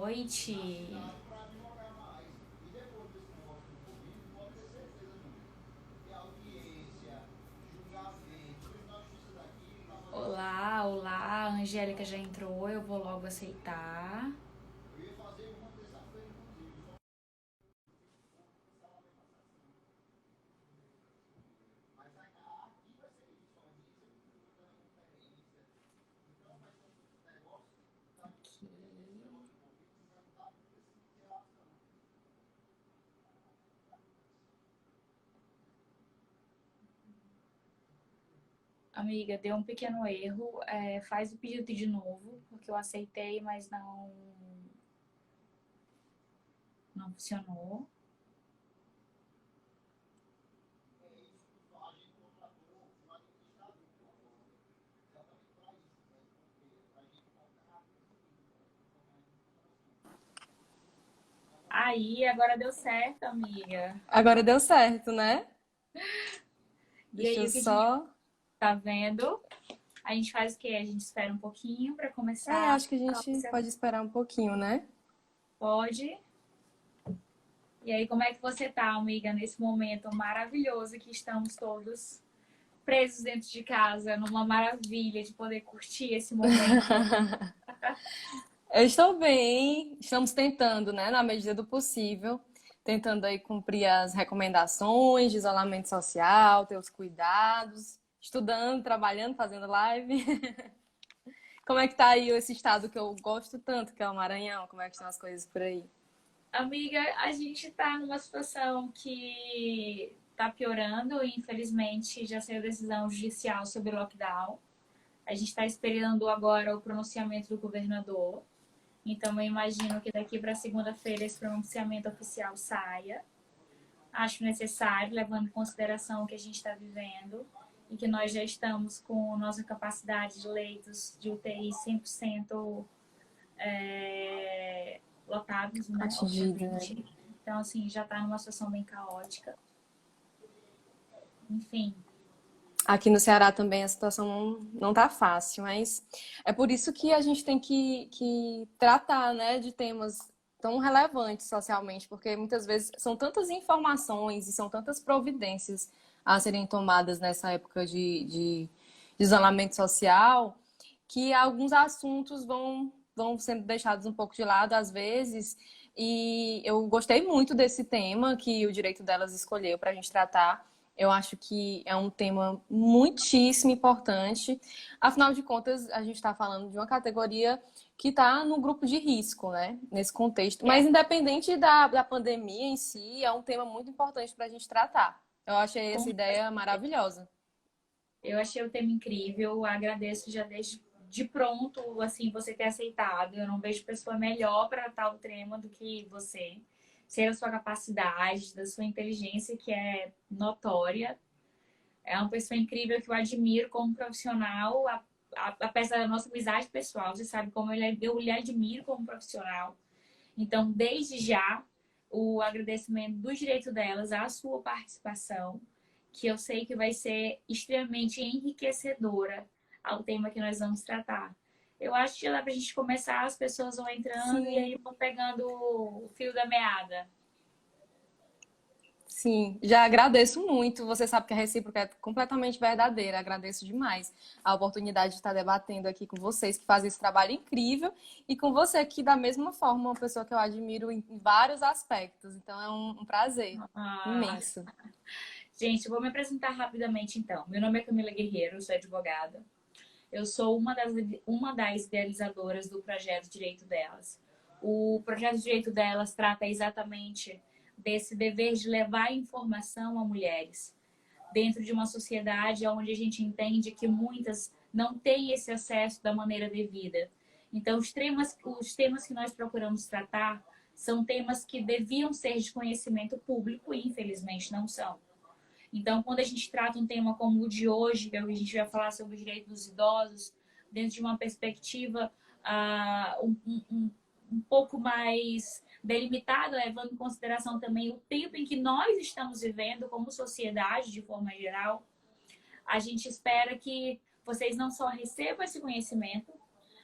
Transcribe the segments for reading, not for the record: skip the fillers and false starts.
noite. Olá, olá, a Angélica já entrou, eu vou logo aceitar. Aqui. Amiga, deu um pequeno erro, faz o pedido de novo, porque eu aceitei, mas não funcionou. Aí, agora deu certo, amiga. Agora deu certo, né? E Deixa aí, eu o que a gente só. tá vendo? A gente faz o quê? A gente espera um pouquinho para começar. Acho que a gente Você pode esperar um pouquinho, né? pode. E aí, como é que você tá, amiga, nesse momento maravilhoso que estamos todos presos dentro de casa, numa maravilha de poder curtir esse momento? Eu estou bem, estamos tentando, né, na medida do possível, tentando aí cumprir as recomendações de isolamento social, ter os cuidados, estudando, trabalhando, fazendo live. Como é que tá aí esse estado que eu gosto tanto, que é o Maranhão? Como é que estão as coisas por aí? Amiga, a gente tá numa situação que tá piorando, e infelizmente já saiu decisão judicial sobre o lockdown. A gente está esperando agora o pronunciamento do governador. Então, eu imagino que daqui para segunda-feira esse pronunciamento oficial saia. Acho necessário, levando em consideração o que a gente está vivendo e que nós já estamos com nossa capacidade de leitos de UTI 100% lotados, né? Atingida, né? Obviamente. Então, assim, já está numa situação bem caótica. Enfim, Aqui no Ceará também a situação não tá fácil, mas é por isso que a gente tem que tratar, né, de temas tão relevantes socialmente, porque muitas vezes são tantas informações e são tantas providências a serem tomadas nessa época de isolamento social, que alguns assuntos vão sendo deixados um pouco de lado às vezes. E eu gostei muito desse tema que o Direito Delas escolheu para a gente tratar. Eu acho que é um tema muitíssimo importante. Afinal de contas, a gente está falando de uma categoria que está no grupo de risco, né? Nesse contexto. Mas é, independente da pandemia em si, é um tema muito importante para a gente tratar. Eu achei essa com ideia maravilhosa. Eu achei o tema incrível, agradeço já desde de pronto, assim, você ter aceitado. Eu não vejo pessoa melhor para tal tema do que você. Ser a sua capacidade, da sua inteligência, que é notória. É uma pessoa incrível que eu admiro como profissional, apesar da nossa amizade pessoal. Você sabe como eu lhe admiro como profissional. Então, desde já, o agradecimento do direito delas à sua participação, que eu sei que vai ser extremamente enriquecedora ao tema que nós vamos tratar. Eu acho que dá para a gente começar, as pessoas vão entrando e Sim, aí vão pegando o fio da meada. sim, já agradeço muito. Você sabe que a recíproca é completamente verdadeira. Agradeço demais a oportunidade de estar debatendo aqui com vocês que fazem esse trabalho incrível e com você aqui da mesma forma, uma pessoa que eu admiro em vários aspectos. Então é um prazer Ah, imenso. gente, eu vou me apresentar rapidamente então. Meu nome é Camila Guerreiro, eu sou advogada. Eu sou uma das idealizadoras do projeto Direito Delas. O projeto Direito Delas trata exatamente desse dever de levar informação a mulheres dentro de uma sociedade onde a gente entende que muitas não têm esse acesso da maneira devida. Então, os temas que nós procuramos tratar são temas que deviam ser de conhecimento público e, infelizmente, não são. Então, quando a gente trata um tema como o de hoje, que a gente vai falar sobre o direito dos idosos, dentro de uma perspectiva um pouco mais delimitada, levando em consideração também o tempo em que nós estamos vivendo como sociedade, de forma geral, a gente espera que vocês não só recebam esse conhecimento,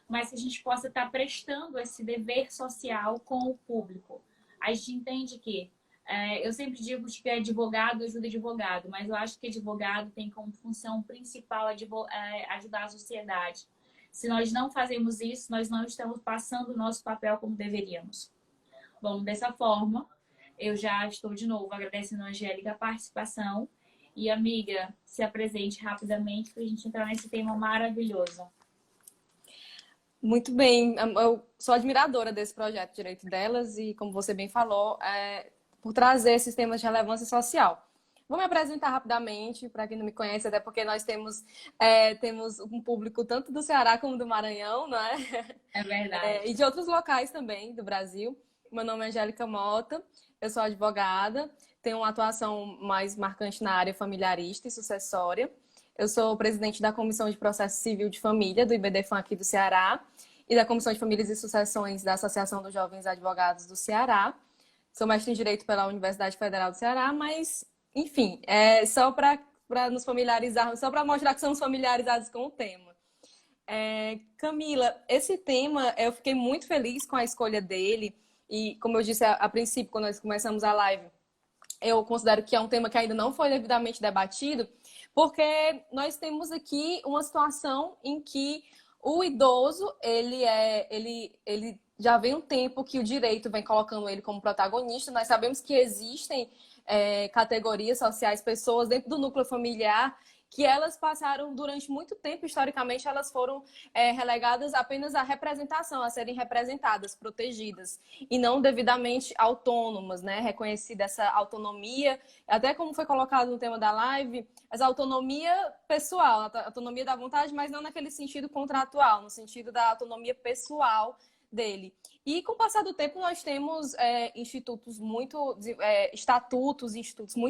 mas que a gente possa estar prestando esse dever social com o público. A gente entende que eu sempre digo que advogado ajuda advogado, mas eu acho que advogado tem como função principal ajudar a sociedade. Se nós não fazemos isso, nós não estamos passando o nosso papel como deveríamos. Bom, dessa forma, eu já estou de novo agradecendo a Angélica a participação. E, amiga, se apresente rapidamente para a gente entrar nesse tema maravilhoso. Muito bem, eu sou admiradora desse projeto Direito Delas e, como você bem falou, por trazer esses temas de relevância social. Vou me apresentar rapidamente, para quem não me conhece, até porque nós temos um público tanto do Ceará como do Maranhão, não é? É verdade. E de outros locais também do Brasil. Meu nome é Angélica Mota, eu sou advogada, tenho uma atuação mais marcante na área familiarista e sucessória. Eu sou presidente da Comissão de Processo Civil de Família do IBDFAM aqui do Ceará e da Comissão de Famílias e Sucessões da Associação dos Jovens Advogados do Ceará. Sou mestre em Direito pela Universidade Federal do Ceará, mas, enfim, só para nos familiarizarmos, só para mostrar que somos familiarizados com o tema. Camila, esse tema, eu fiquei muito feliz com a escolha dele e, como eu disse a princípio, quando nós começamos a live, eu considero que é um tema que ainda não foi devidamente debatido, porque nós temos aqui uma situação em que o idoso, ele já vem um tempo que o direito vem colocando ele como protagonista. Nós sabemos que existem categorias sociais, pessoas dentro do núcleo familiar, que elas passaram durante muito tempo, historicamente, elas foram relegadas apenas à representação, a serem representadas, protegidas, e não devidamente autônomas, né? Reconhecida essa autonomia, até como foi colocado no tema da live, essa autonomia pessoal, a autonomia da vontade, mas não naquele sentido contratual, no sentido da autonomia pessoal dele. E com o passar do tempo nós temos institutos muito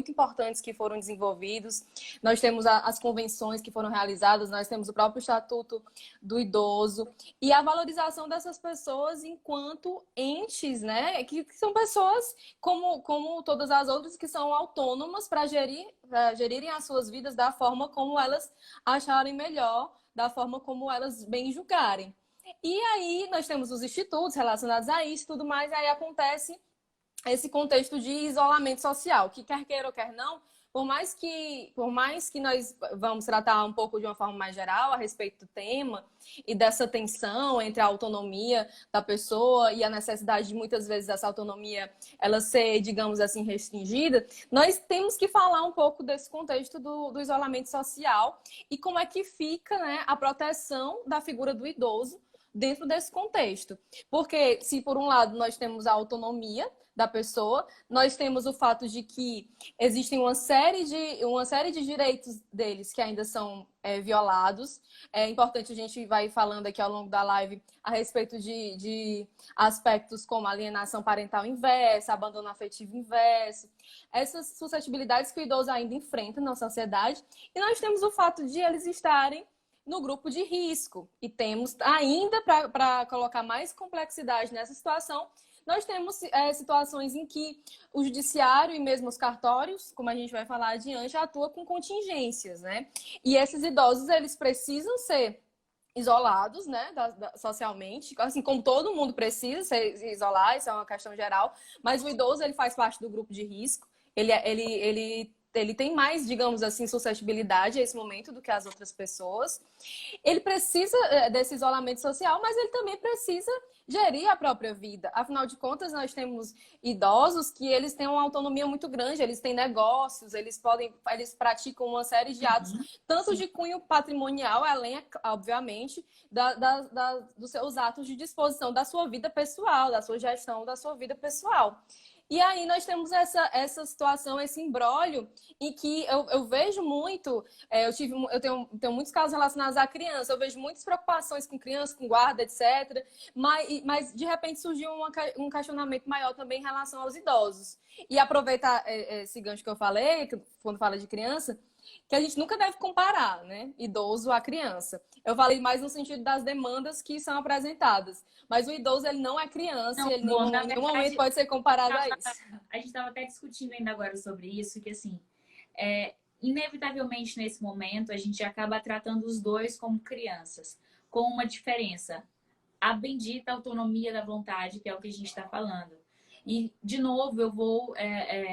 importantes que foram desenvolvidos. Nós temos as convenções que foram realizadas, nós temos o próprio Estatuto do Idoso e a valorização dessas pessoas enquanto entes, né? Que são pessoas como todas as outras que são autônomas para gerirem as suas vidas da forma como elas acharem melhor, da forma como elas bem julgarem. E aí nós temos os institutos relacionados a isso e tudo mais, aí acontece esse contexto de isolamento social, que quer queira ou quer não, por mais que nós vamos tratar um pouco de uma forma mais geral a respeito do tema e dessa tensão entre a autonomia da pessoa e a necessidade de muitas vezes essa autonomia ela ser, digamos assim, restringida, nós temos que falar um pouco desse contexto do isolamento social e como é que fica, né, a proteção da figura do idoso dentro desse contexto. Porque se por um lado nós temos a autonomia da pessoa, nós temos o fato de que existem uma série de direitos deles que ainda são violados. É importante, a gente vai falando aqui ao longo da live a respeito de aspectos como alienação parental inversa, abandono afetivo inverso, essas suscetibilidades que o idoso ainda enfrenta na sociedade. E nós temos o fato de eles estarem no grupo de risco. E temos ainda, para colocar mais complexidade nessa situação, nós temos situações em que o judiciário e mesmo os cartórios, como a gente vai falar adiante, atua com contingências, né? E esses idosos, eles precisam ser isolados, né, socialmente, assim como todo mundo precisa se isolar, isso é uma questão geral, mas o idoso, ele faz parte do grupo de risco, ele tem mais, digamos assim, suscetibilidade a esse momento do que as outras pessoas. Ele precisa desse isolamento social, mas ele também precisa gerir a própria vida. Afinal de contas, nós temos idosos que eles têm uma autonomia muito grande, eles têm negócios, eles praticam uma série de atos, tanto de cunho patrimonial, além, obviamente, dos seus atos de disposição da sua vida pessoal, da sua gestão da sua vida pessoal. E aí nós temos essa situação, esse imbróglio, em que eu vejo muito, eu tenho muitos casos relacionados à criança, eu vejo muitas preocupações com criança, com guarda, etc. Mas de repente surgiu um questionamento maior também em relação aos idosos. E aproveitar esse gancho que eu falei, quando fala de criança, que a gente nunca deve comparar, né, idoso à criança. Eu falei mais no sentido das demandas que são apresentadas. Mas o idoso, ele não é criança, não, ele em nenhum momento pode ser comparado a isso. A gente estava até discutindo ainda agora sobre isso, que assim, inevitavelmente nesse momento a gente acaba tratando os dois como crianças, com uma diferença. a bendita autonomia da vontade, que é o que a gente está falando. E, de novo, eu vou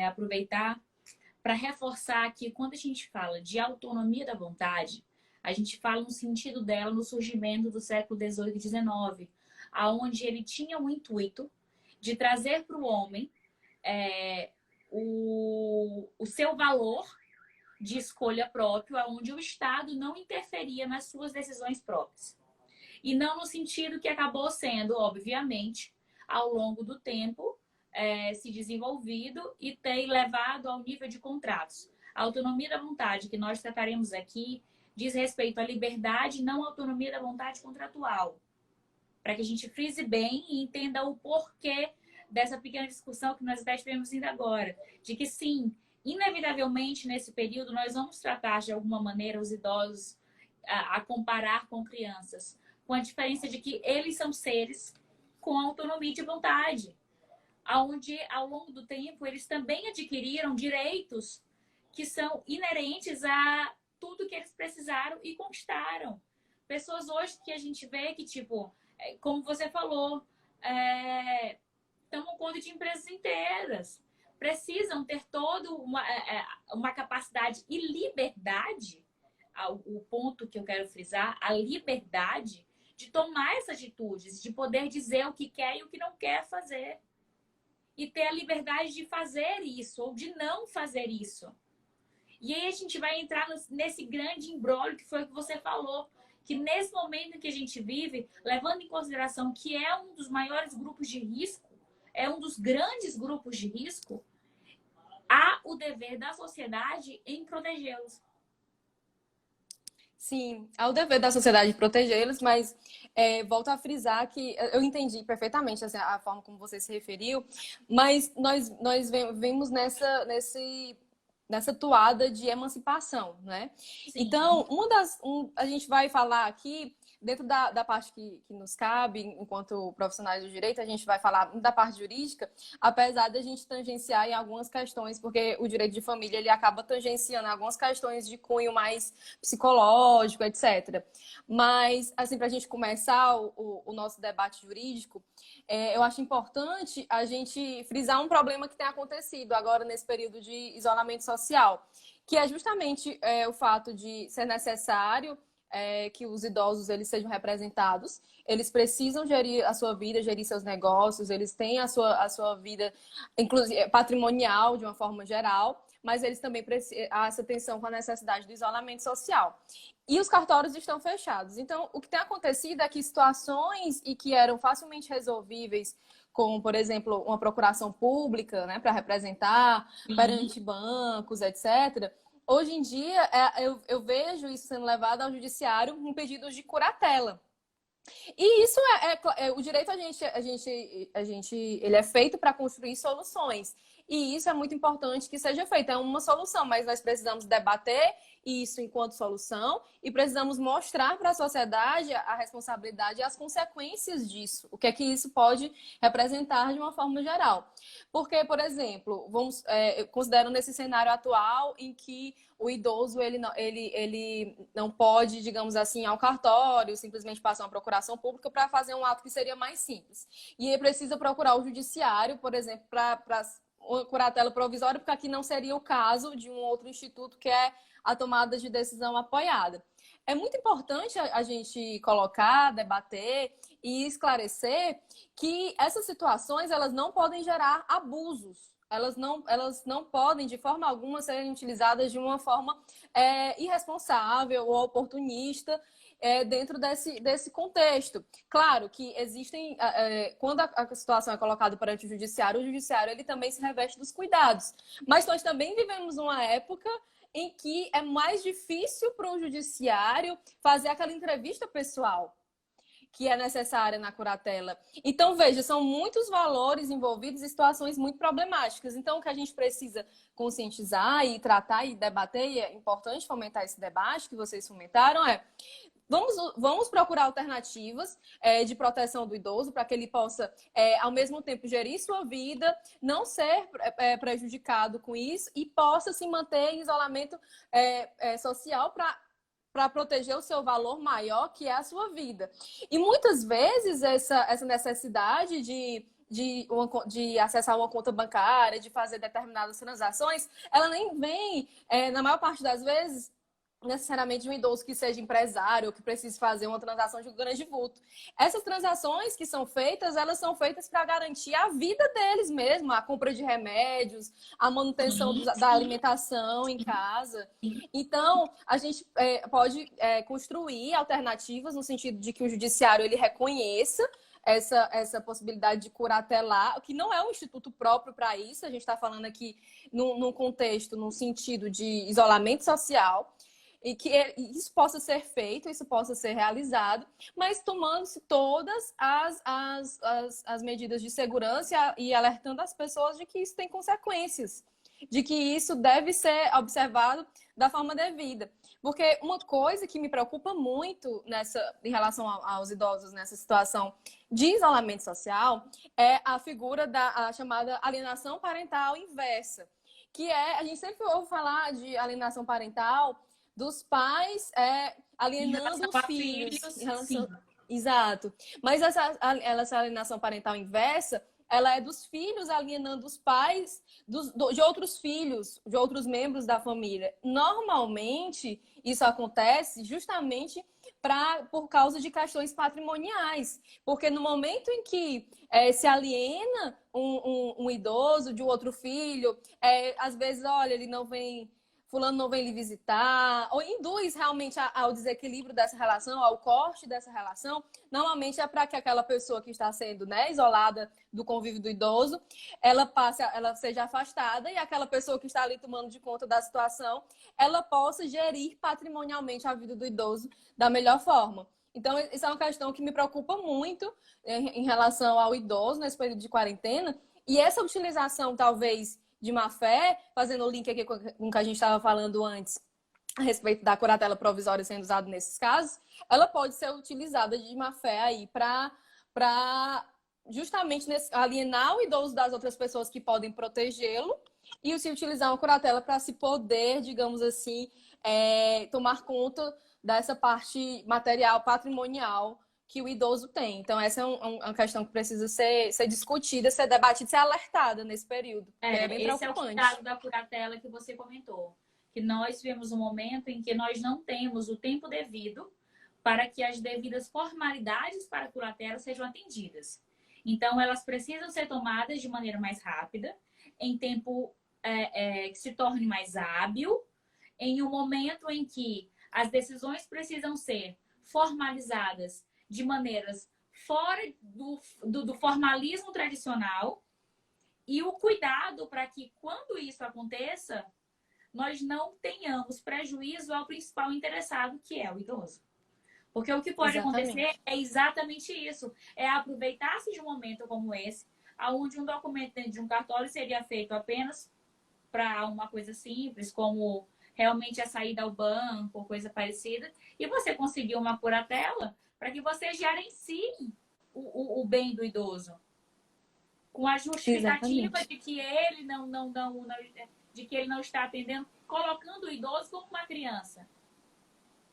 aproveitar para reforçar que quando a gente fala de autonomia da vontade, a gente fala no sentido dela no surgimento do século XVIII e XIX, aonde ele tinha o intuito de trazer para o homem o seu valor de escolha próprio, onde o Estado não interferia nas suas decisões próprias. E não no sentido que acabou sendo, obviamente, ao longo do tempo, se desenvolvido e ter levado ao nível de contratos. A autonomia da vontade que nós trataremos aqui diz respeito à liberdade, não à autonomia da vontade contratual. Para que a gente frise bem e entenda o porquê dessa pequena discussão que nós até tivemos ainda agora. De que sim, inevitavelmente nesse período nós vamos tratar de alguma maneira os idosos a comparar com crianças, com a diferença de que eles são seres com autonomia de vontade, onde ao longo do tempo eles também adquiriram direitos que são inerentes a tudo que eles precisaram e conquistaram. Pessoas hoje que a gente vê que, tipo, como você falou, tomam conta de empresas inteiras, precisam ter toda uma capacidade e liberdade, o ponto que eu quero frisar, a liberdade de tomar essas atitudes, de poder dizer o que quer e o que não quer fazer. E ter a liberdade de fazer isso ou de não fazer isso. E aí a gente vai entrar nesse grande imbróglio que foi o que você falou, que nesse momento que a gente vive, levando em consideração que é um dos maiores grupos de risco, é um dos grandes grupos de risco, há o dever da sociedade em protegê-los. Sim, é o dever da sociedade protegê-los, mas volto a frisar que eu entendi perfeitamente assim, a forma como você se referiu, mas nós vemos nessa toada de emancipação, né? Sim. Então, a gente vai falar aqui, dentro da parte que nos cabe, enquanto profissionais do direito, a gente vai falar da parte jurídica, apesar da gente tangenciar em algumas questões, porque o direito de família ele acaba tangenciando algumas questões de cunho mais psicológico, etc. Mas, assim, para a gente começar o nosso debate jurídico, eu acho importante a gente frisar um problema que tem acontecido agora nesse período de isolamento social, que é justamente o fato de ser necessário que os idosos eles sejam representados, eles precisam gerir a sua vida, gerir seus negócios, eles têm a sua vida, inclusive patrimonial de uma forma geral, mas eles também precisam essa atenção com a necessidade do isolamento social. E os cartórios estão fechados. Então, o que tem acontecido é que situações e que eram facilmente resolvíveis, como, por exemplo, uma procuração pública, né, para representar perante bancos, etc., hoje em dia, eu vejo isso sendo levado ao judiciário com pedidos de curatela. E isso o direito ele é feito para construir soluções. E isso é muito importante que seja feito. É uma solução, mas nós precisamos debater isso enquanto solução e precisamos mostrar para a sociedade a responsabilidade e as consequências disso. O que é que isso pode representar de uma forma geral. Porque, por exemplo, considerando esse cenário atual em que o idoso ele não pode, digamos assim, ir ao cartório, simplesmente passar uma procuração pública para fazer um ato que seria mais simples. E ele precisa procurar o judiciário, por exemplo, para uma curatela provisória, porque aqui não seria o caso de um outro instituto que é a tomada de decisão apoiada. É muito importante a gente colocar, debater e esclarecer que essas situações elas não podem gerar abusos. Elas não podem, de forma alguma, serem utilizadas de uma forma irresponsável ou oportunista dentro desse contexto. Claro que existem... quando a situação é colocada perante o judiciário ele também se reveste dos cuidados. Mas nós também vivemos uma época em que é mais difícil para o judiciário fazer aquela entrevista pessoal que é necessária na curatela. Então, veja, são muitos valores envolvidos e situações muito problemáticas. Então, o que a gente precisa conscientizar e tratar e debater, e é importante fomentar esse debate que vocês fomentaram, vamos procurar alternativas de proteção do idoso para que ele possa, ao mesmo tempo, gerir sua vida, não ser prejudicado com isso e possa se manter em isolamento social para para proteger o seu valor maior, que é a sua vida. E muitas vezes essa necessidade de acessar uma conta bancária, de fazer determinadas transações, ela nem vem, na maior parte das vezes, necessariamente de um idoso que seja empresário ou que precise fazer uma transação de grande vulto. Essas transações que são feitas, elas são feitas para garantir a vida deles mesmo, a compra de remédios, a manutenção da alimentação em casa. Então, a gente pode construir alternativas no sentido de que o judiciário ele reconheça essa possibilidade de curatelar, que não é um instituto próprio para isso, a gente está falando aqui num contexto, num sentido de isolamento social, e que isso possa ser feito, isso possa ser realizado, mas tomando-se todas as medidas de segurança e alertando as pessoas de que isso tem consequências, de que isso deve ser observado da forma devida. Porque uma coisa que me preocupa muito em relação aos idosos nessa situação de isolamento social é a figura da chamada alienação parental inversa, que a gente sempre ouve falar de alienação parental dos pais alienando os filhos. Exato. Mas essa alienação parental inversa, ela é dos filhos alienando os pais de outros filhos, de outros membros da família. Normalmente, isso acontece justamente por causa de questões patrimoniais. Porque no momento em que se aliena um idoso de um outro filho, às vezes, olha, ele não vem... Fulano não vem lhe visitar, ou induz realmente ao desequilíbrio dessa relação, ao corte dessa relação, normalmente é para que aquela pessoa que está sendo isolada do convívio do idoso, ela seja afastada e aquela pessoa que está ali tomando de conta da situação, ela possa gerir patrimonialmente a vida do idoso da melhor forma. Então, isso é uma questão que me preocupa muito em relação ao idoso nesse período de quarentena, e essa utilização, talvez, de má fé, fazendo o link aqui com o que a gente estava falando antes, a respeito da curatela provisória sendo usada nesses casos, ela pode ser utilizada de má fé aí para justamente alienar o idoso das outras pessoas que podem protegê-lo e se utilizar uma curatela para se poder, digamos assim, tomar conta dessa parte material, patrimonial que o idoso tem. Então, essa é uma questão que precisa ser discutida, ser debatida, ser alertada nesse período. É bem esse preocupante. É o cuidado da curatela que você comentou. Que nós vivemos um momento em que nós não temos o tempo devido para que as devidas formalidades para a curatela sejam atendidas. Então, elas precisam ser tomadas de maneira mais rápida, em tempo que se torne mais hábil, em um momento em que as decisões precisam ser formalizadas de maneiras fora do formalismo tradicional, e o cuidado para que, quando isso aconteça, nós não tenhamos prejuízo ao principal interessado, que é o idoso. Porque o que pode acontecer é exatamente isso. É aproveitar-se de um momento como esse, onde um documento dentro de um cartório seria feito apenas para uma coisa simples, como realmente a saída ao banco ou coisa parecida, e você conseguir uma curatela para que você gerencie o bem do idoso. Com a justificativa de que ele de que ele não está atendendo, colocando o idoso como uma criança.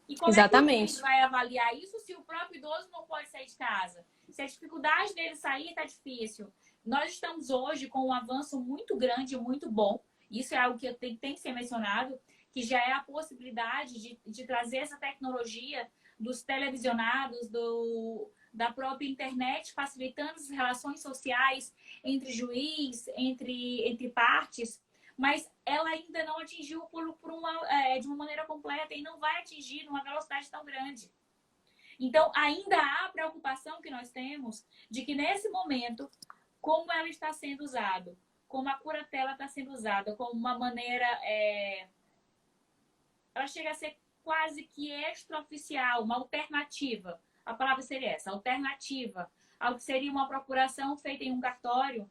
E como é que o juiz vai avaliar isso se o próprio idoso não pode sair de casa? Se a dificuldade dele sair está difícil. Nós estamos hoje com um avanço muito grande e muito bom. Isso é algo que tem que ser mencionado, que já é a possibilidade de trazer essa tecnologia dos televisionados, da própria internet, facilitando as relações sociais entre juiz, entre partes, mas ela ainda não atingiu de uma maneira completa e não vai atingir numa velocidade tão grande. Então, ainda há a preocupação que nós temos de que, nesse momento, como ela está sendo usada, como a curatela está sendo usada, como uma maneira... ela chega a ser quase que extraoficial, uma alternativa. A palavra seria essa, alternativa ao que seria uma procuração feita em um cartório.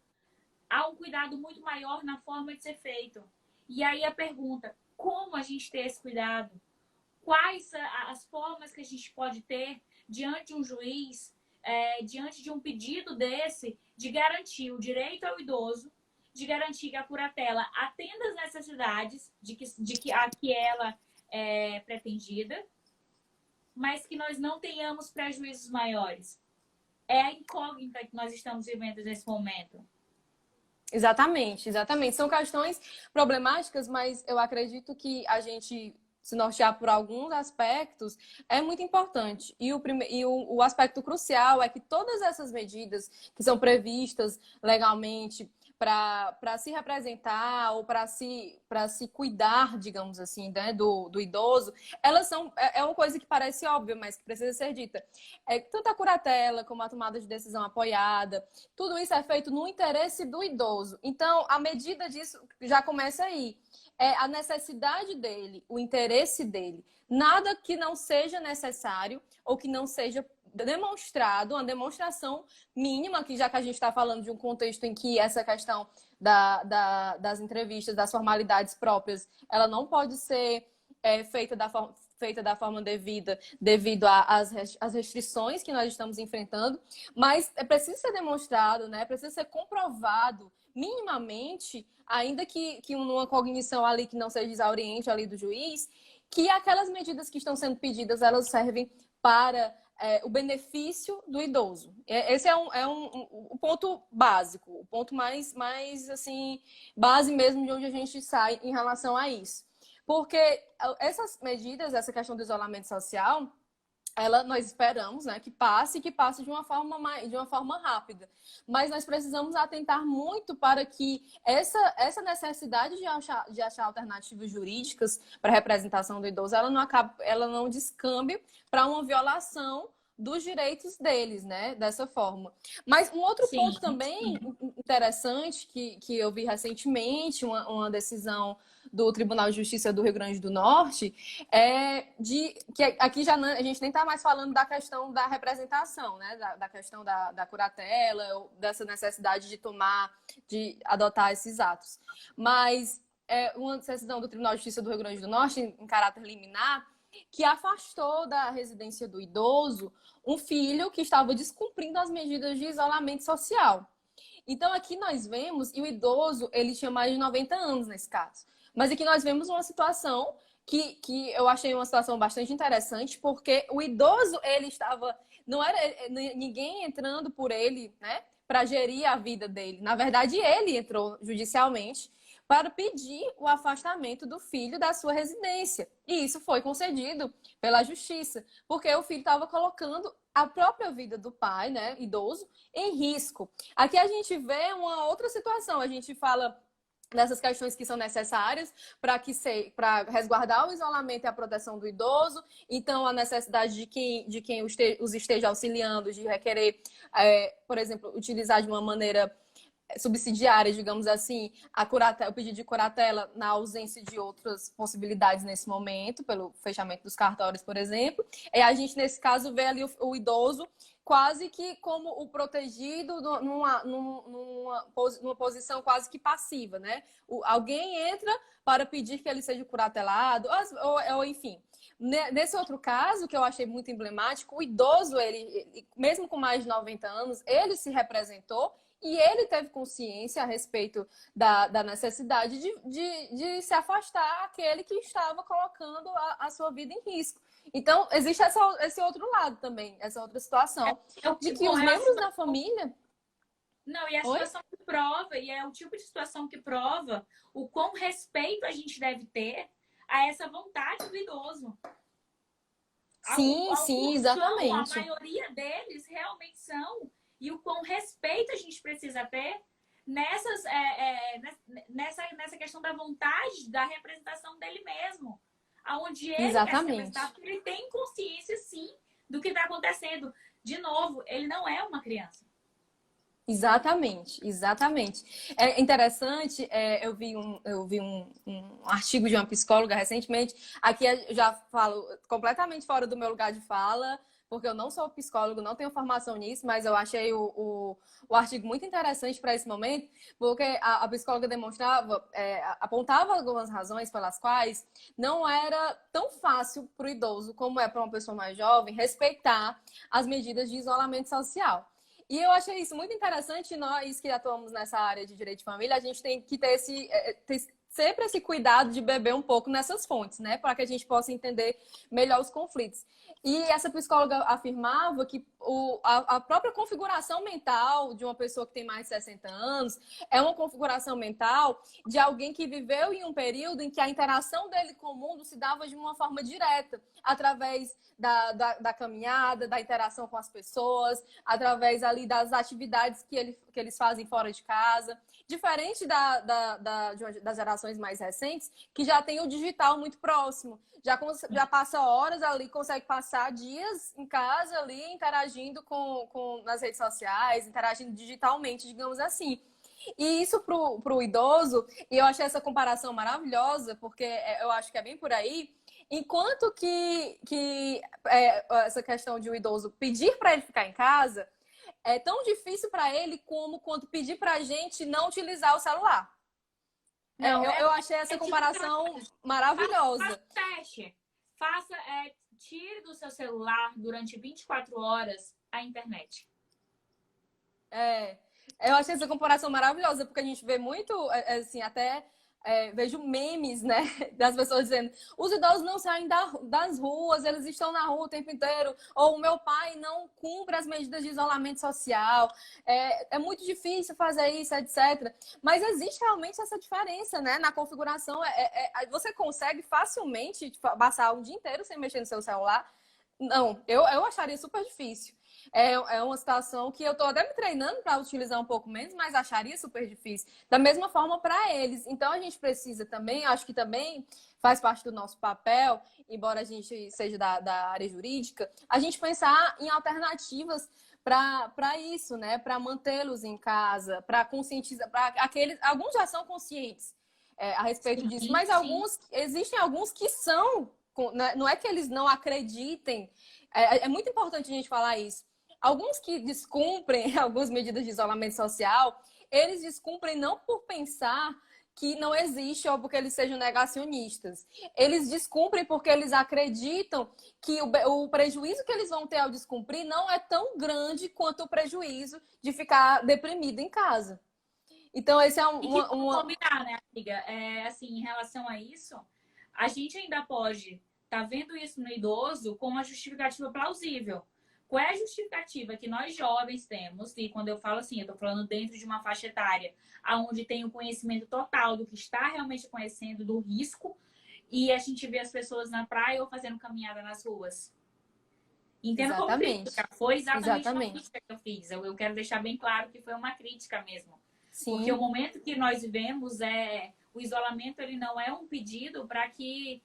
Há um cuidado muito maior na forma de ser feito. E aí a pergunta, como a gente ter esse cuidado? Quais as formas que a gente pode ter diante de um juiz, diante de um pedido desse, de garantir o direito ao idoso, de garantir que a curatela atenda às necessidades de que ela é pretendida, mas que nós não tenhamos prejuízos maiores. É a incógnita que nós estamos vivendo nesse momento. Exatamente, exatamente. São questões problemáticas, mas eu acredito que a gente se nortear por alguns aspectos é muito importante. O aspecto crucial é que todas essas medidas que são previstas legalmente para se representar ou para se cuidar, digamos assim, né, do idoso, elas são é uma coisa que parece óbvia, mas que precisa ser dita. Tanto a curatela como a tomada de decisão apoiada, tudo isso é feito no interesse do idoso. Então, a medida disso já começa aí. É a necessidade dele, o interesse dele. Nada que não seja necessário ou que não seja demonstrado, uma demonstração mínima, que já que a gente está falando de um contexto em que essa questão das entrevistas, das formalidades próprias, ela não pode ser feita da forma devida devido às restrições que nós estamos enfrentando, mas precisa ser demonstrado, né? Precisa ser comprovado minimamente, ainda que numa cognição ali que não seja exauriente ali do juiz, que aquelas medidas que estão sendo pedidas, elas servem para o benefício do idoso. Esse é o ponto básico, o ponto mais assim, base mesmo de onde a gente sai em relação a isso. Porque essas medidas, essa questão do isolamento social, nós esperamos, né, que passe de uma forma rápida. Mas nós precisamos atentar muito para que essa necessidade de achar alternativas jurídicas para a representação do idoso, ela não descambe para uma violação dos direitos deles, né, dessa forma. Mas um outro ponto também interessante que eu vi recentemente, uma decisão do Tribunal de Justiça do Rio Grande do Norte, que aqui já a gente nem está mais falando da questão da representação, né? Da questão da curatela, ou dessa necessidade de adotar esses atos. Mas uma decisão do Tribunal de Justiça do Rio Grande do Norte, em caráter liminar, que afastou da residência do idoso um filho que estava descumprindo as medidas de isolamento social. Então, aqui nós vemos, e o idoso, ele tinha mais de 90 anos nesse caso. Mas aqui nós vemos uma situação que eu achei uma situação bastante interessante, porque o idoso, ele estava... Não era ninguém entrando por ele, né, para gerir a vida dele. Na verdade, ele entrou judicialmente para pedir o afastamento do filho da sua residência. E isso foi concedido pela justiça, porque o filho estava colocando a própria vida do pai, né, idoso, em risco. Aqui a gente vê uma outra situação. A gente fala dessas questões que são necessárias para resguardar o isolamento e a proteção do idoso. Então, a necessidade de quem os esteja auxiliando, de requerer, por exemplo, utilizar de uma maneira subsidiária, digamos assim, o pedido de curatela na ausência de outras possibilidades nesse momento, pelo fechamento dos cartórios, por exemplo. E a gente, nesse caso, vê ali o idoso quase que como o protegido numa posição quase que passiva, né? Alguém entra para pedir que ele seja curatelado, ou enfim. Nesse outro caso, que eu achei muito emblemático, o idoso, ele, mesmo com mais de 90 anos, ele se representou e ele teve consciência a respeito da necessidade de se afastar aquele que estava colocando a sua vida em risco. Então, existe esse outro lado também, essa outra situação, de que os membros da família... Não, e a situação que prova, e é o tipo de situação que prova o quão respeito a gente deve ter a essa vontade do idoso. Sim, exatamente. A maioria deles realmente são. E o quão respeito a gente precisa ter nessa questão da vontade, da representação dele mesmo. Onde ele quer se representar, porque ele tem consciência, sim, do que está acontecendo. De novo, ele não é uma criança. Exatamente. É interessante, eu vi um artigo de uma psicóloga recentemente. Aqui eu já falo completamente fora do meu lugar de fala, porque eu não sou psicólogo, não tenho formação nisso, mas eu achei o artigo muito interessante para esse momento, porque a psicóloga apontava algumas razões pelas quais não era tão fácil para o idoso, como é para uma pessoa mais jovem, respeitar as medidas de isolamento social. E eu achei isso muito interessante. Nós que atuamos nessa área de direito de família, a gente tem que ter sempre esse cuidado de beber um pouco nessas fontes, né? Para que a gente possa entender melhor os conflitos. E essa psicóloga afirmava que a própria configuração mental de uma pessoa que tem mais de 60 anos é uma configuração mental de alguém que viveu em um período em que a interação dele com o mundo se dava de uma forma direta, através da caminhada, da interação com as pessoas, através ali das atividades que eles fazem fora de casa. Diferente das gerações mais recentes, que já tem o digital muito próximo. Já passa horas ali, consegue passar dias em casa ali, interagindo nas redes sociais, interagindo digitalmente, digamos assim. E isso pro idoso, e eu achei essa comparação maravilhosa, porque eu acho que é bem por aí, enquanto essa questão de o idoso pedir para ele ficar em casa, é tão difícil para ele como quando pedir para a gente não utilizar o celular. Não, eu achei essa comparação maravilhosa. Faça teste. Tire do seu celular durante 24 horas a internet. Eu achei essa comparação maravilhosa, porque a gente vê muito, assim, até vejo memes, né, das pessoas dizendo: os idosos não saem das ruas, eles estão na rua o tempo inteiro, ou o meu pai não cumpre as medidas de isolamento social, é muito difícil fazer isso, etc. Mas existe realmente essa diferença, né, na configuração. Você consegue facilmente passar um dia inteiro sem mexer no seu celular? Não, eu acharia super difícil. É uma situação que eu estou até me treinando para utilizar um pouco menos, mas acharia super difícil. Da mesma forma para eles. Então a gente precisa também, acho que também faz parte do nosso papel, embora a gente seja da área jurídica, a gente pensar em alternativas para isso, né? Para mantê-los em casa, para conscientizar, alguns já são conscientes a respeito disso, mas existem alguns que são, não é que eles não acreditem. É muito importante a gente falar isso. Alguns que descumprem algumas medidas de isolamento social, eles descumprem não por pensar que não existe ou porque eles sejam negacionistas. Eles descumprem porque eles acreditam que o prejuízo que eles vão ter ao descumprir não é tão grande quanto o prejuízo de ficar deprimido em casa. Então, esse é combinar, né, amiga? Assim, em relação a isso, a gente ainda pode estar vendo isso no idoso com uma justificativa plausível. Qual é a justificativa que nós jovens temos? E quando eu falo assim, eu estou falando dentro de uma faixa etária onde tem o conhecimento total do que está realmente conhecendo, do risco, e a gente vê as pessoas na praia ou fazendo caminhada nas ruas. Entendo como crítica. Foi exatamente uma crítica que eu fiz. Eu quero deixar bem claro que foi uma crítica mesmo. Sim. Porque o momento que nós vivemos, o isolamento ele não é um pedido para que...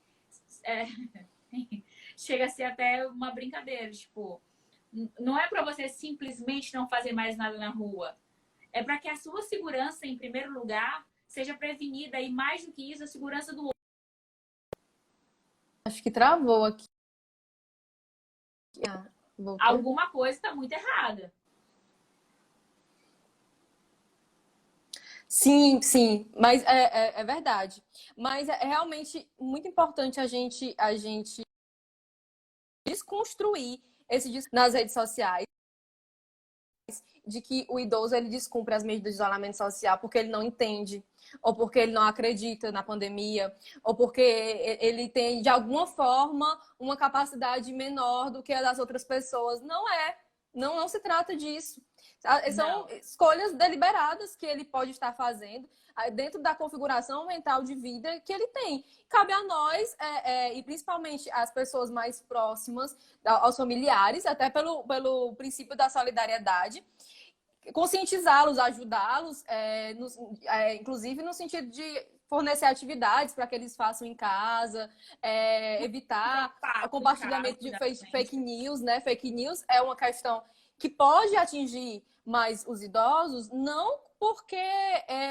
chega a ser até uma brincadeira, tipo... Não é para você simplesmente não fazer mais nada na rua. É para que a sua segurança, em primeiro lugar, seja prevenida e, mais do que isso, a segurança do outro. Acho que travou aqui. Alguma coisa está muito errada. Sim, mas é verdade. Mas é realmente muito importante a gente desconstruir nas redes sociais de que o idoso ele descumpre as medidas de isolamento social porque ele não entende, ou porque ele não acredita na pandemia, ou porque ele tem, de alguma forma, uma capacidade menor do que a das outras pessoas. Não se trata disso. São escolhas deliberadas que ele pode estar fazendo dentro da configuração mental de vida que ele tem. Cabe a nós, e principalmente as pessoas mais próximas, aos familiares, até pelo princípio da solidariedade, conscientizá-los, ajudá-los, inclusive no sentido de fornecer atividades para que eles façam em casa, evitar o compartilhamento de fake news, né? Fake news é uma questão que pode atingir mais os idosos, não porque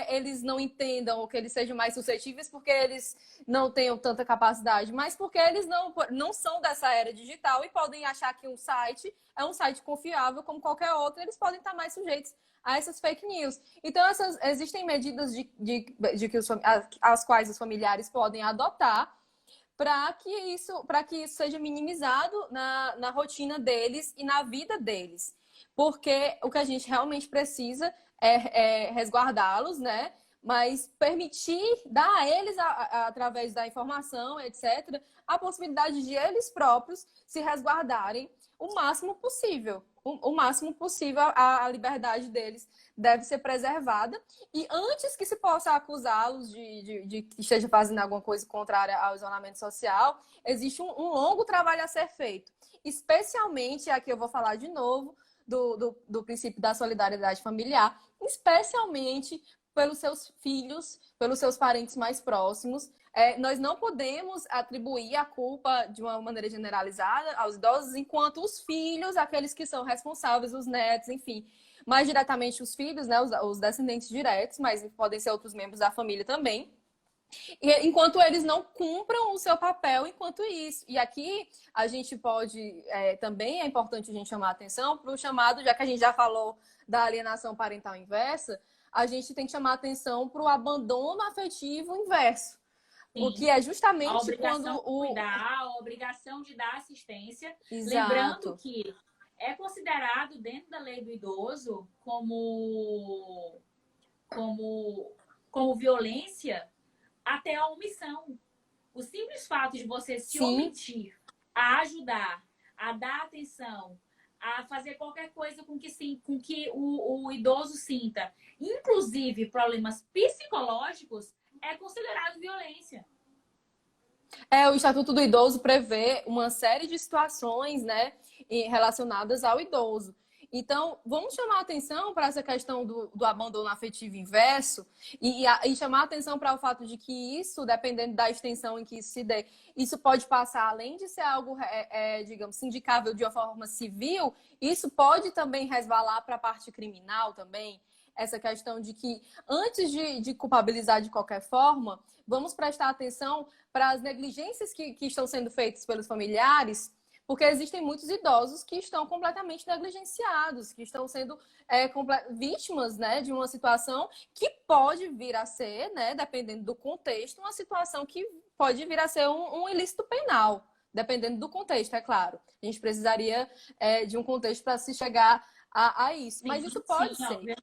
eles não entendam ou que eles sejam mais suscetíveis porque eles não tenham tanta capacidade, mas porque eles não são dessa era digital e podem achar que um site é um site confiável como qualquer outro, eles podem estar mais sujeitos a essas fake news. Então, existem medidas as quais os familiares podem adotar para que isso seja minimizado na rotina deles e na vida deles. Porque o que a gente realmente precisa é resguardá-los, né? mas permitir dar a eles, através da informação, etc., a possibilidade de eles próprios se resguardarem o máximo possível. O máximo possível, a liberdade deles deve ser preservada. E antes que se possa acusá-los de que esteja fazendo alguma coisa contrária ao isolamento social, existe um longo trabalho a ser feito. Especialmente, aqui eu vou falar de novo, do princípio da solidariedade familiar, especialmente pelos seus filhos, pelos seus parentes mais próximos. Nós não podemos atribuir a culpa de uma maneira generalizada aos idosos, enquanto os filhos, aqueles que são responsáveis, os netos, enfim, mais diretamente os filhos, né, os descendentes diretos, mas podem ser outros membros da família também, enquanto eles não cumpram o seu papel enquanto isso. E aqui a gente pode, também é importante a gente chamar a atenção para o chamado, já que a gente já falou da alienação parental inversa, a gente tem que chamar a atenção para o abandono afetivo inverso. Sim. O que é justamente quando a obrigação de dar assistência. Exato. Lembrando que é considerado dentro da lei do idoso como violência até a omissão. O simples fato de você se Sim. omitir a ajudar, a dar atenção, a fazer qualquer coisa com que o idoso sinta, inclusive problemas psicológicos, é considerado violência. O Estatuto do Idoso prevê uma série de situações, né, relacionadas ao idoso. Então, vamos chamar a atenção para essa questão do abandono afetivo inverso e chamar a atenção para o fato de que isso, dependendo da extensão em que isso se dê, isso pode passar, além de ser algo, digamos, sindicável de uma forma civil, isso pode também resvalar para a parte criminal também. Essa questão de que, antes de culpabilizar de qualquer forma, vamos prestar atenção para as negligências que estão sendo feitas pelos familiares, porque existem muitos idosos que estão completamente negligenciados, que estão sendo vítimas, né, de uma situação que pode vir a ser, né, dependendo do contexto, uma situação que pode vir a ser um ilícito penal, dependendo do contexto, é claro. A gente precisaria de um contexto para se chegar a isso, mas isso pode ser. Não.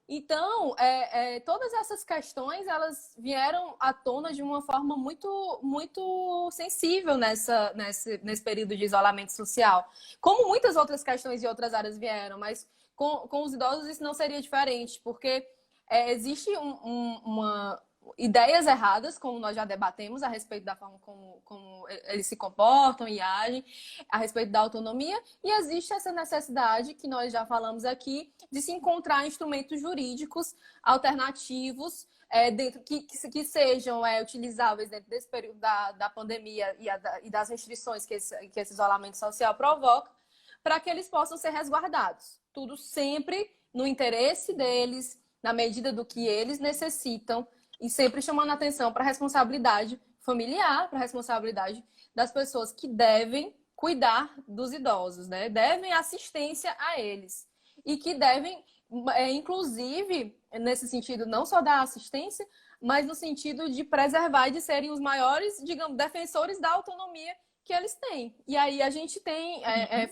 Então, todas essas questões, elas vieram à tona de uma forma muito, muito sensível nesse período de isolamento social. Como muitas outras questões e outras áreas vieram, mas com os idosos isso não seria diferente, porque existe ideias erradas, como nós já debatemos, a respeito da forma como eles se comportam e agem, a respeito da autonomia, e existe essa necessidade, que nós já falamos aqui, de se encontrar instrumentos jurídicos alternativos que sejam utilizáveis dentro desse período da pandemia e das restrições que esse isolamento social provoca, para que eles possam ser resguardados. Tudo sempre no interesse deles, na medida do que eles necessitam, e sempre chamando atenção para a responsabilidade familiar, para a responsabilidade das pessoas que devem cuidar dos idosos, né? Devem assistência a eles. E que devem, inclusive, nesse sentido, não só dar assistência, mas no sentido de preservar e de serem os maiores, digamos, defensores da autonomia que eles têm. E aí a gente tem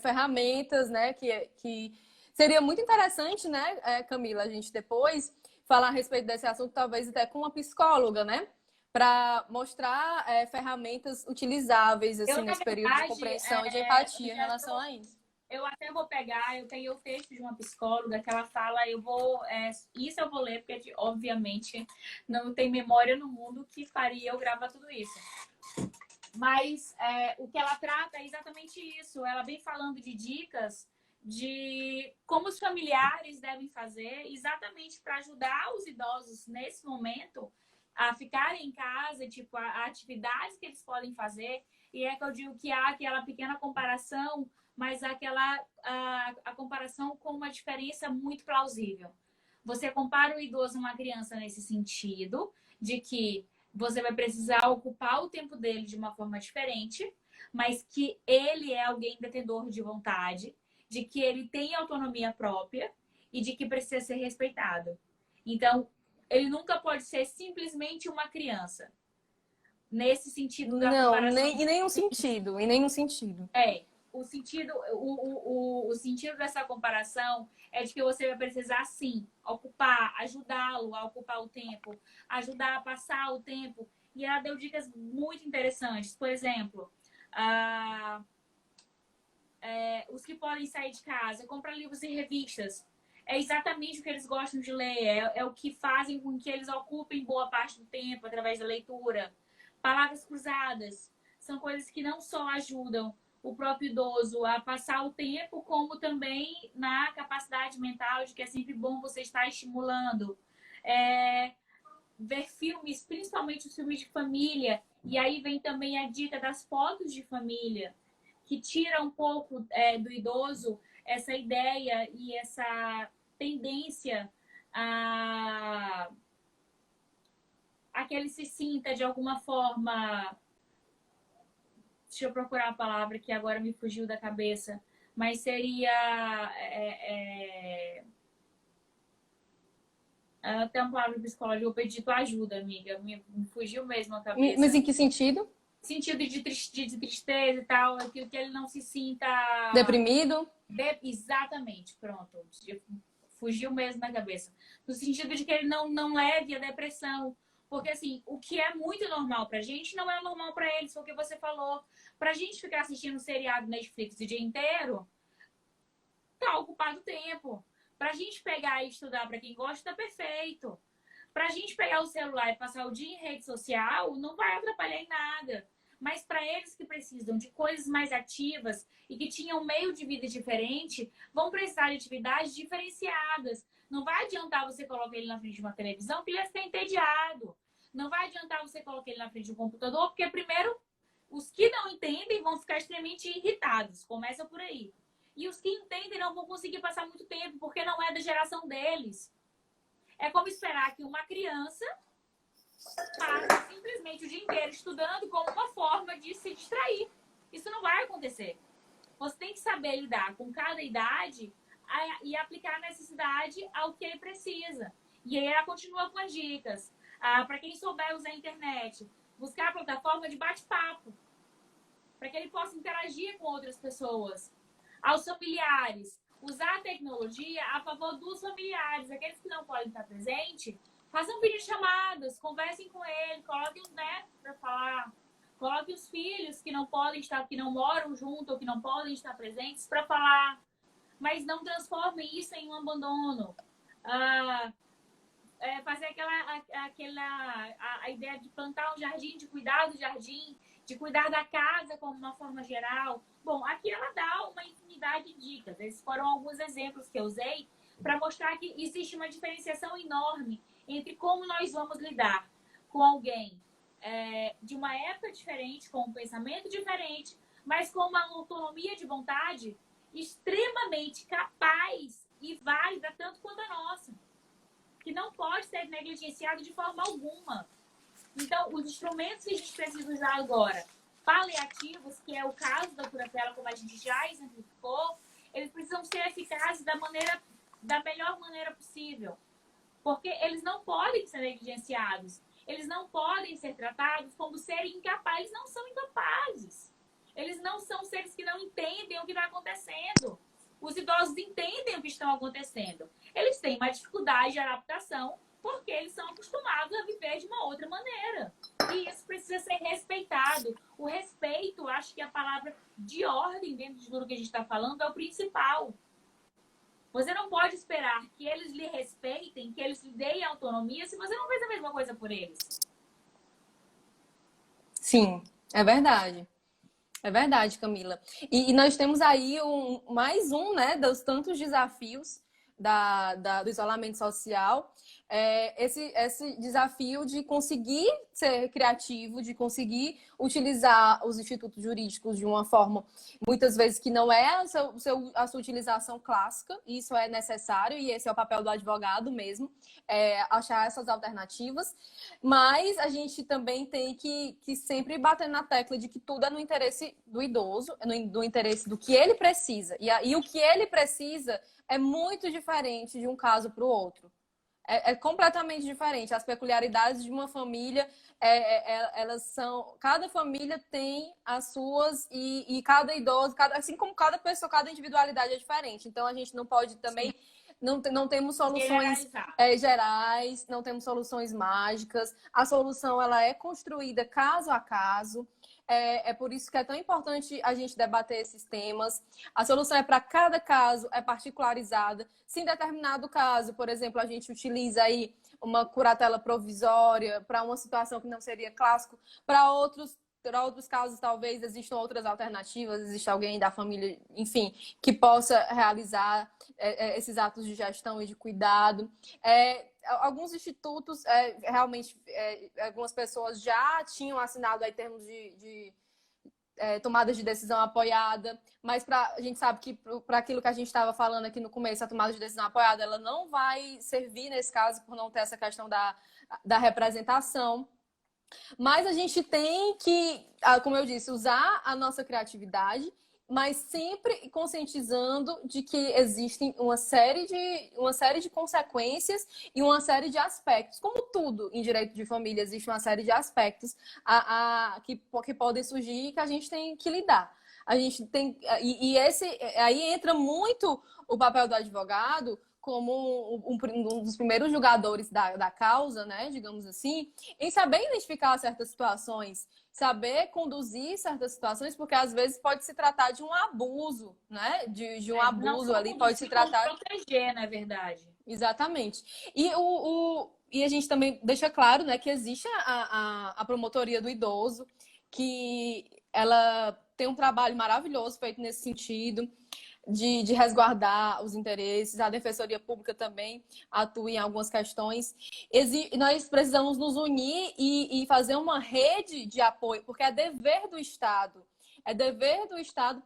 ferramentas, né, que seria muito interessante, né, Camila, a gente depois falar a respeito desse assunto, talvez até com uma psicóloga, né? Para mostrar ferramentas utilizáveis assim, nesse período de compreensão e de empatia em relação a isso. Eu até vou pegar, eu tenho o texto de uma psicóloga que ela fala, isso eu vou ler, porque obviamente não tem memória no mundo que faria eu gravar tudo isso. Mas o que ela trata é exatamente isso. Ela vem falando de dicas de como os familiares devem fazer exatamente para ajudar os idosos nesse momento a ficarem em casa, tipo, a atividades que eles podem fazer. E é que eu digo que há aquela pequena comparação, mas a comparação com uma diferença muito plausível. Você compara o idoso a uma criança nesse sentido, de que você vai precisar ocupar o tempo dele de uma forma diferente, mas que ele é alguém detentor de vontade, de que ele tem autonomia própria e de que precisa ser respeitado. Então, ele nunca pode ser simplesmente uma criança. Nesse sentido da comparação. Em nenhum sentido. o sentido dessa comparação é de que você vai precisar, sim, ocupar, ajudá-lo a ocupar o tempo, ajudar a passar o tempo. E ela deu dicas muito interessantes. Por exemplo, os que podem sair de casa, comprar livros e revistas. É exatamente o que eles gostam de ler, é o que fazem com que eles ocupem boa parte do tempo através da leitura. Palavras cruzadas são coisas que não só ajudam o próprio idoso a passar o tempo, como também na capacidade mental, de que é sempre bom você estar estimulando. Ver filmes, principalmente os filmes de família, e aí vem também a dica das fotos de família, que tira um pouco do idoso essa ideia e essa tendência a que ele se sinta de alguma forma. Deixa eu procurar a palavra que agora me fugiu da cabeça, mas seria até uma palavra psicológica. Eu pedi tua ajuda, amiga, me fugiu mesmo a cabeça. Mas em que sentido? Sentido de tristeza e tal, aquilo que ele não se sinta deprimido. Exatamente, pronto. Fugiu mesmo na cabeça. No sentido de que ele não leve a depressão. Porque, assim, o que é muito normal pra gente não é normal pra eles, foi o que você falou. Pra gente ficar assistindo um seriado Netflix o dia inteiro, tá ocupado o tempo. Pra gente pegar e estudar pra quem gosta, tá perfeito. Pra gente pegar o celular e passar o dia em rede social, não vai atrapalhar em nada. Mas para eles que precisam de coisas mais ativas e que tinham um meio de vida diferente, vão precisar de atividades diferenciadas. Não vai adiantar você colocar ele na frente de uma televisão, porque ele vai ficar entediado. Não vai adiantar você colocar ele na frente de um computador, porque primeiro, os que não entendem vão ficar extremamente irritados. Começa por aí. E os que entendem não vão conseguir passar muito tempo, porque não é da geração deles. É como esperar que uma criança passe simplesmente o dia inteiro estudando como uma forma de se distrair. Isso não vai acontecer. Você tem que saber lidar com cada idade e aplicar a necessidade ao que ele precisa. E aí ela continua com as dicas. Para quem souber usar a internet, buscar a plataforma de bate-papo, para que ele possa interagir com outras pessoas. Aos familiares, usar a tecnologia a favor dos familiares, aqueles que não podem estar presentes, façam videochamadas, conversem com ele, coloquem os netos para falar, coloquem os filhos que não podem estar, que não moram junto ou que não podem estar presentes para falar, mas não transformem isso em um abandono. Fazer a ideia de plantar um jardim, de cuidar do jardim, de cuidar da casa como uma forma geral. Bom, aqui ela dá uma infinidade de dicas. Esses foram alguns exemplos que eu usei para mostrar que existe uma diferenciação enorme entre como nós vamos lidar com alguém de uma época diferente, com um pensamento diferente, mas com uma autonomia de vontade extremamente capaz e válida tanto quanto a nossa, que não pode ser negligenciado de forma alguma. Então, os instrumentos que a gente precisa usar agora, paliativos, que é o caso da curatela, como a gente já exemplificou, eles precisam ser eficazes da melhor maneira possível. Porque eles não podem ser negligenciados. Eles não podem ser tratados como seres incapazes. Eles não são incapazes. Eles não são seres que não entendem o que está acontecendo. Os idosos entendem o que está acontecendo. Eles têm uma dificuldade de adaptação porque eles são acostumados a viver de uma outra maneira. E isso precisa ser respeitado. O respeito, acho que a palavra de ordem dentro de tudo que a gente está falando é o principal. Você não pode esperar que eles lhe respeitem, que eles lhe deem autonomia, se você não fez a mesma coisa por eles. Sim, é verdade. É verdade, Camila. E nós temos aí mais um, né, dos tantos desafios do isolamento social. Esse desafio de conseguir ser criativo, de conseguir utilizar os institutos jurídicos de uma forma, muitas vezes, que não é a sua utilização clássica. Isso é necessário e esse é o papel do advogado mesmo, achar essas alternativas. Mas a gente também tem que sempre bater na tecla de que tudo é no interesse do idoso, no interesse do que ele precisa. E o que ele precisa é muito diferente de um caso para o outro. É completamente diferente. As peculiaridades de uma família, elas são. Cada família tem as suas e cada idoso, assim como cada pessoa, cada individualidade é diferente. Então a gente não pode Sim. também. Não temos soluções Generalizar. gerais, não temos soluções mágicas. A solução ela é construída caso a caso. É por isso que é tão importante a gente debater esses temas. A solução é para cada caso, é particularizada. Se em determinado caso, por exemplo, a gente utiliza aí uma curatela provisória para uma situação que não seria clássico, para outros casos, talvez existam outras alternativas, existe alguém da família, enfim, que possa realizar esses atos de gestão e de cuidado. Alguns institutos, realmente, algumas pessoas já tinham assinado aí termos de tomadas de decisão apoiada, mas a gente sabe que para aquilo que a gente estava falando aqui no começo, a tomada de decisão apoiada, ela não vai servir nesse caso por não ter essa questão da representação. Mas a gente tem que, como eu disse, usar a nossa criatividade, mas sempre conscientizando de que existem uma série de consequências e uma série de aspectos. Como tudo em direito de família, existe uma série de aspectos que podem surgir e que a gente tem que lidar. A gente tem, aí entra muito o papel do advogado como um dos primeiros julgadores da causa, né, digamos assim, em saber identificar certas situações, saber conduzir certas situações, porque às vezes pode se tratar de um abuso, né, de um abuso ali, pode se tratar... proteger, na verdade. Exatamente. E a gente também deixa claro, né, que existe a promotoria do idoso, que ela tem um trabalho maravilhoso feito nesse sentido, de resguardar os interesses. A Defensoria Pública também atua em algumas questões. Nós precisamos nos unir e fazer uma rede de apoio, porque é dever do Estado. É dever do Estado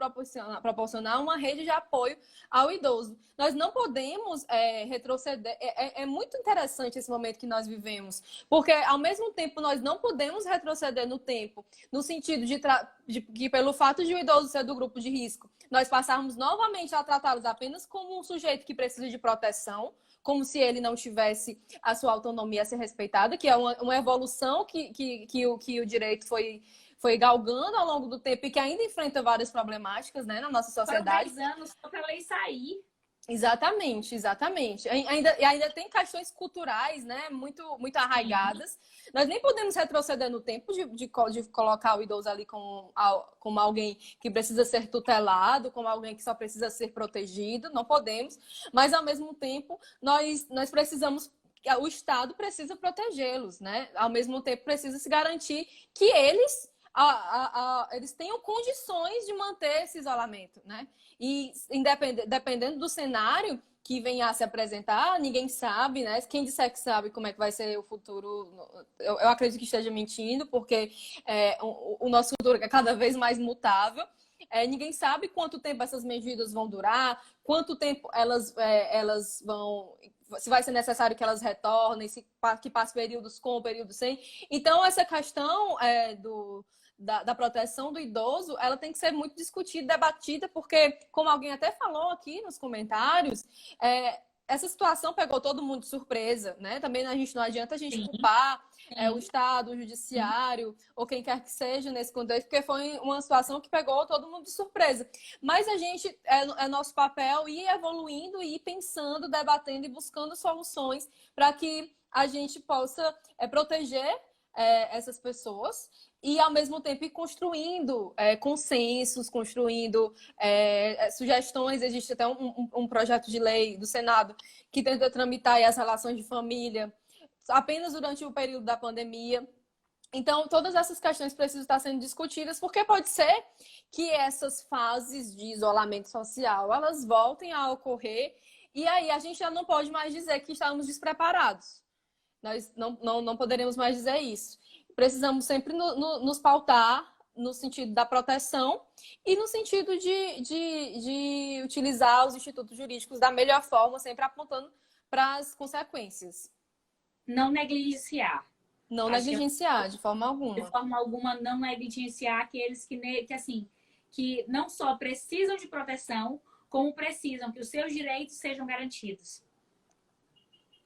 proporcionar uma rede de apoio ao idoso. Nós não podemos retroceder. É muito interessante esse momento que nós vivemos, porque, ao mesmo tempo, nós não podemos retroceder no tempo, no sentido de que, pelo fato de o idoso ser do grupo de risco, nós passarmos novamente a tratá-los apenas como um sujeito que precisa de proteção, como se ele não tivesse a sua autonomia a ser respeitada, que é uma evolução que o direito foi galgando ao longo do tempo e que ainda enfrenta várias problemáticas, né, na nossa sociedade. Foram 10 anos só para a lei sair. Exatamente, exatamente. Ainda tem questões culturais, né, muito arraigadas. Sim. Nós nem podemos retroceder no tempo de colocar o idoso ali como alguém que precisa ser tutelado, como alguém que só precisa ser protegido. Não podemos. Mas, ao mesmo tempo, nós precisamos... O Estado precisa protegê-los, né? Ao mesmo tempo, precisa se garantir que eles tenham condições de manter esse isolamento, né? E dependendo do cenário que venha a se apresentar, ninguém sabe, né? Quem disser que sabe como é que vai ser o futuro, eu acredito que esteja mentindo, porque o nosso futuro é cada vez mais mutável. Ninguém sabe quanto tempo essas medidas vão durar, quanto tempo elas vão... Se vai ser necessário que elas retornem, que passe períodos com, períodos sem. Então, essa questão da proteção do idoso, ela tem que ser muito discutida, debatida, porque, como alguém até falou aqui nos comentários, essa situação pegou todo mundo de surpresa, né? Também não adianta a gente culpar o Estado, o Judiciário, ou quem quer que seja nesse contexto, porque foi uma situação que pegou todo mundo de surpresa. Mas a gente, é nosso papel ir evoluindo, ir pensando, debatendo e buscando soluções para que a gente possa proteger essas pessoas e, ao mesmo tempo, ir construindo consensos, construindo sugestões. Existe até um projeto de lei do Senado que tenta tramitar as relações de família apenas durante o período da pandemia. Então, todas essas questões precisam estar sendo discutidas, porque pode ser que essas fases de isolamento social, elas voltem a ocorrer, e aí a gente já não pode mais dizer que estamos despreparados. Nós não poderemos mais dizer isso. Precisamos sempre nos pautar no sentido da proteção e no sentido de utilizar os institutos jurídicos da melhor forma, sempre apontando para as consequências. Não negligenciar. Não negligenciar, de forma alguma. De forma alguma, não negligenciar aqueles que não só precisam de proteção, como precisam que os seus direitos sejam garantidos.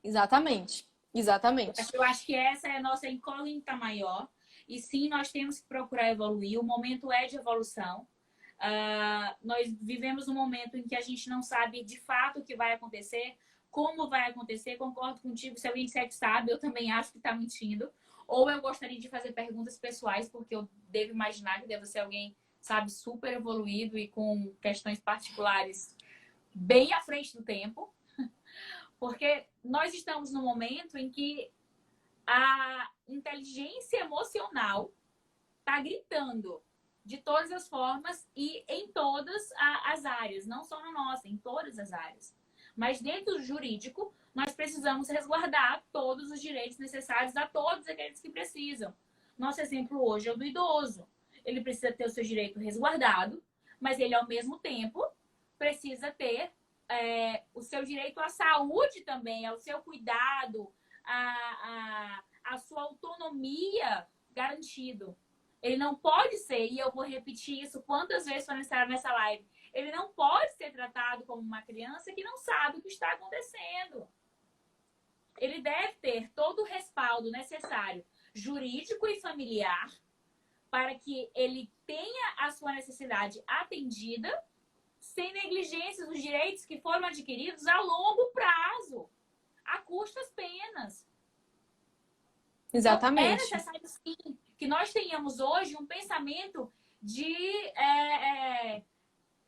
Exatamente. Exatamente. Eu acho que essa é a nossa incógnita maior. E sim, nós temos que procurar evoluir. O momento é de evolução. Nós vivemos um momento em que a gente não sabe de fato o que vai acontecer, como vai acontecer. Concordo contigo, se alguém disser que sabe, eu também acho que está mentindo. Ou eu gostaria de fazer perguntas pessoais, porque eu devo imaginar que deve ser alguém, sabe, super evoluído e com questões particulares bem à frente do tempo. Porque nós estamos num momento em que a inteligência emocional está gritando de todas as formas e em todas as áreas, não só na nossa, em todas as áreas. Mas dentro do jurídico, nós precisamos resguardar todos os direitos necessários a todos aqueles que precisam. Nosso exemplo hoje é o do idoso. Ele precisa ter o seu direito resguardado, mas ele, ao mesmo tempo, precisa ter o seu direito à saúde também, ao seu cuidado, a sua autonomia garantido. Ele não pode ser, e eu vou repetir isso quantas vezes for necessário nessa live, ele não pode ser tratado como uma criança que não sabe o que está acontecendo. Ele deve ter todo o respaldo necessário, jurídico e familiar, para que ele tenha a sua necessidade atendida, sem negligência dos direitos que foram adquiridos a longo prazo, a custas penas. Exatamente. Então, é necessário, sim, que nós tenhamos hoje um pensamento de...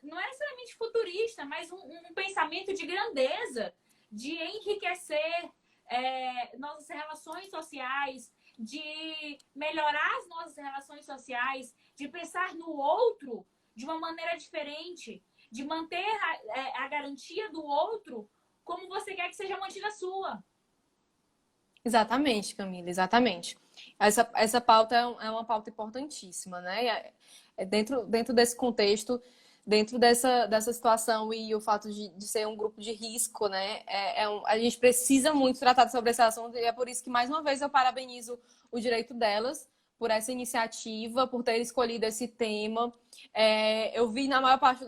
não é necessariamente futurista, mas um pensamento de grandeza, de enriquecer nossas relações sociais, de melhorar as nossas relações sociais, de pensar no outro de uma maneira diferente, de manter a garantia do outro como você quer que seja mantida a sua. Exatamente, Camila, exatamente. Essa pauta é uma pauta importantíssima, né? Dentro desse contexto, dentro dessa situação e o fato de ser um grupo de risco, né? A gente precisa muito tratar sobre esse assunto e é por isso que, mais uma vez, eu parabenizo o direito delas por essa iniciativa, por ter escolhido esse tema. Eu vi na maior parte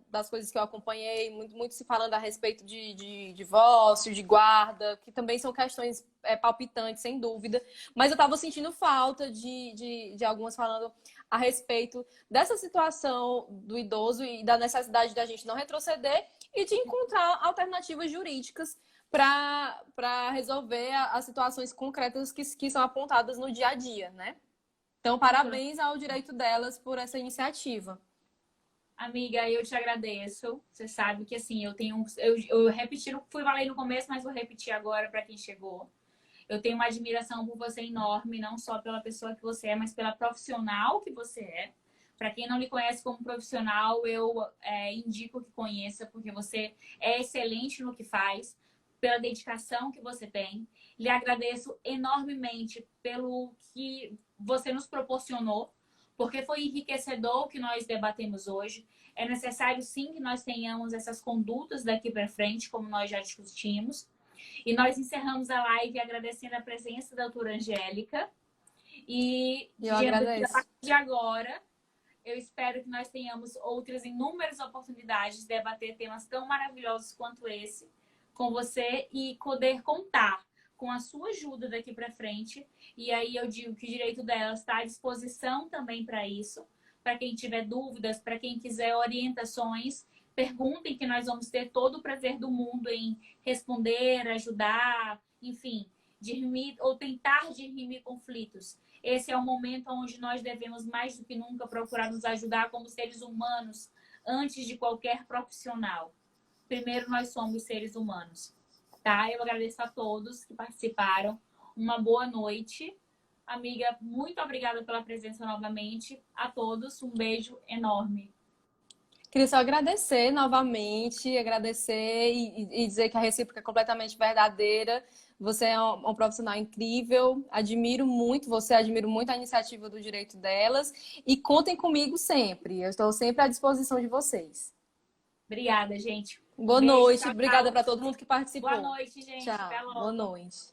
das coisas que eu acompanhei, muito se falando a respeito de divórcio, de guarda, que também são questões palpitantes, sem dúvida. Mas eu estava sentindo falta de algumas falando a respeito dessa situação do idoso e da necessidade da gente não retroceder e de encontrar alternativas jurídicas para resolver as situações concretas que são apontadas no dia a dia, né? Então, parabéns ao direito delas por essa iniciativa. Amiga, eu te agradeço. Você sabe que, assim, eu repeti, falei no começo, mas vou repetir agora para quem chegou. Eu tenho uma admiração por você enorme, não só pela pessoa que você é, mas pela profissional que você é. Para quem não lhe conhece como profissional, eu indico que conheça, porque você é excelente no que faz, pela dedicação que você tem. Lhe agradeço enormemente pelo que você nos proporcionou, porque foi enriquecedor o que nós debatemos hoje. É necessário, sim, que nós tenhamos essas condutas daqui para frente, como nós já discutimos. E nós encerramos a live agradecendo a presença da doutora Angélica. E eu agradeço. A partir de agora, eu espero que nós tenhamos outras inúmeras oportunidades de debater temas tão maravilhosos quanto esse com você e poder contar com a sua ajuda daqui para frente. E aí eu digo que o direito dela está à disposição também para isso. Para quem tiver dúvidas, para quem quiser orientações, perguntem que nós vamos ter todo o prazer do mundo em responder, ajudar, enfim, dirimir ou tentar dirimir conflitos. Esse é o momento onde nós devemos mais do que nunca procurar nos ajudar como seres humanos antes de qualquer profissional. Primeiro nós somos seres humanos, tá? Eu agradeço a todos que participaram. Uma boa noite. Amiga, muito obrigada pela presença novamente. A todos, um beijo enorme. Queria só agradecer novamente, agradecer e dizer que a recíproca é completamente verdadeira. Você é um profissional incrível, admiro muito você, admiro muito a iniciativa do direito delas e contem comigo sempre. Eu estou sempre à disposição de vocês. Obrigada, gente. Boa noite, obrigada para todo mundo que participou. Boa noite, gente. Tchau. Boa noite.